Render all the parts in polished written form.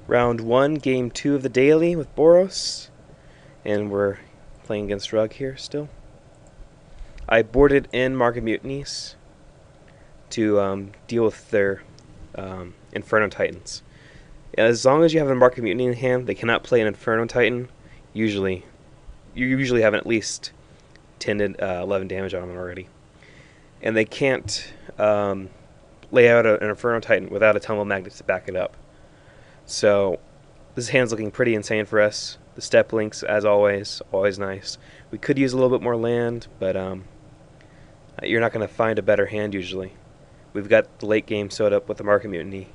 Round 1, Game 2 of the daily with Boros, and we're playing against Rug here still. I boarded in Mark of Mutinies to deal with their Inferno Titans. As long as you have a Mark of Mutiny in hand, they cannot play an Inferno Titan. You usually have at least 10 to 11 damage on them already. And they can't lay out an Inferno Titan without a Tumble Magnet to back it up. So this hand's looking pretty insane for us. The step links, as always nice. We could use a little bit more land, but you're not going to find a better hand usually. We've got the late game sewed up with the Mark of Mutiny,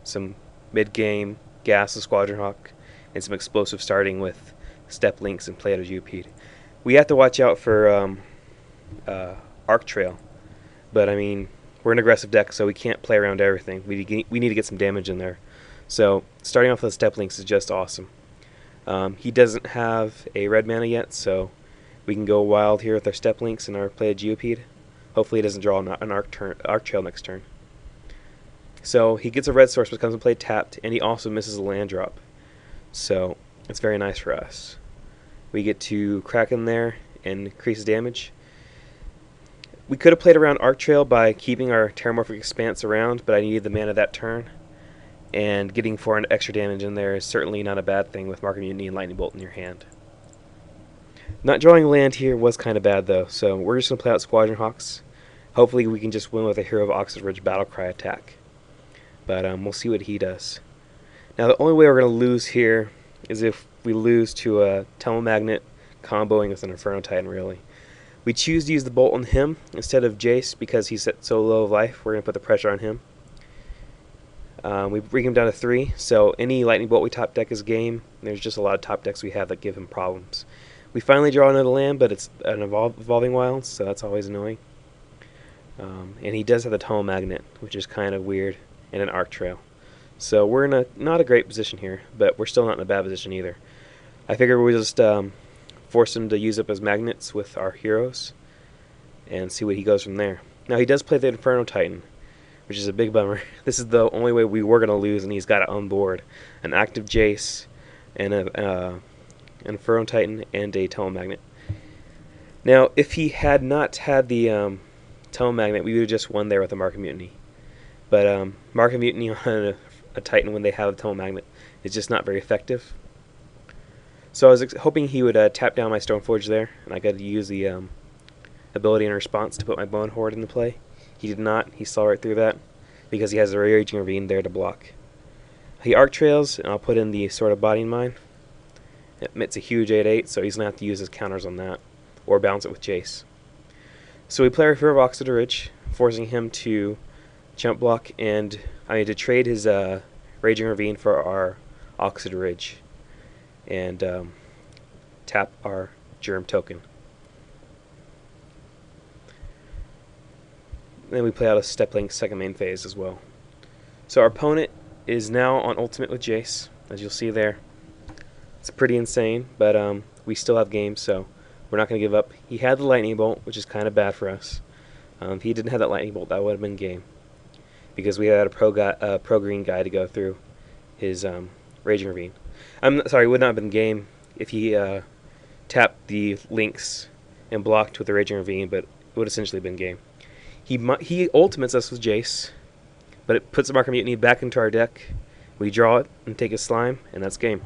some mid-game gas of Squadron Hawk, and some explosive starting with step links and play out of Geopede. We have to watch out for Arc Trail, but I mean, we're an aggressive deck, so we can't play around everything. We need to get some damage in there. So starting off with step links is just awesome. He doesn't have a red mana yet, so we can go wild here with our step links and our play of Geopede. Hopefully he doesn't draw an Arc Trail next turn. So he gets a red source, but comes and play tapped, and he also misses a land drop. So it's very nice for us. We get to crack in there and increase his damage. We could have played around Arc Trail by keeping our Terramorphic Expanse around, but I needed the mana that turn. And getting 4 extra damage in there is certainly not a bad thing with Mark of Mutiny and Lightning Bolt in your hand. Not drawing land here was kind of bad though, so we're just going to play out Squadron Hawks. Hopefully we can just win with a Hero of Oxid Ridge Battlecry attack. But we'll see what he does. Now the only way we're going to lose here is if we lose to a Tumble Magnet comboing with an Inferno Titan, really. We choose to use the Bolt on him instead of Jace because he's at so low of life. We're going to put the pressure on him. We bring him down to 3, so any Lightning Bolt we top deck is game. There's just a lot of top decks we have that give him problems. We finally draw another land, but it's an Evolving Wilds, so that's always annoying. And he does have the Tumble Magnet, which is kind of weird, and an Arc Trail. So we're in not a great position here, but we're still not in a bad position either. I figure we'll just force him to use up his magnets with our heroes and see what he goes from there. Now he does play the Inferno Titan, which is a big bummer. This is the only way we were going to lose, and he's got it on board. An active Jace, and an Inferno Titan, and a Tumble Magnet. Now, if he had not had the Tumble Magnet, we would have just won there with a Mark of Mutiny. But Mark of Mutiny on a Titan when they have a Tumble Magnet is just not very effective. So I was hoping he would tap down my Stoneforge there, and I got to use the ability in response to put my Bone Horde into play. He did not. He saw right through that because he has the Raging Ravine there to block. He Arc Trails, and I'll put in the Sword of Bodying Mine. It emits a huge 8/8, so he's going to have to use his counters on that, or balance it with Jace. So we play our Hero of Oxid Ridge, forcing him to jump block, and I need to trade his Raging Ravine for our Oxid Ridge, and tap our Germ token. Then we play out a Step Link second main phase as well. So our opponent is now on Ultimate with Jace, as you'll see there. It's pretty insane, but we still have games, so we're not going to give up. He had the Lightning Bolt, which is kind of bad for us. If he didn't have that Lightning Bolt, that would have been game, because we had a pro green guy to go through his Raging Ravine. I'm sorry, it would not have been game if he tapped the links and blocked with the Raging Ravine, but it would essentially been game. He ultimates us with Jace, but it puts the Mark of Mutiny back into our deck. We draw it and take his slime, and that's game.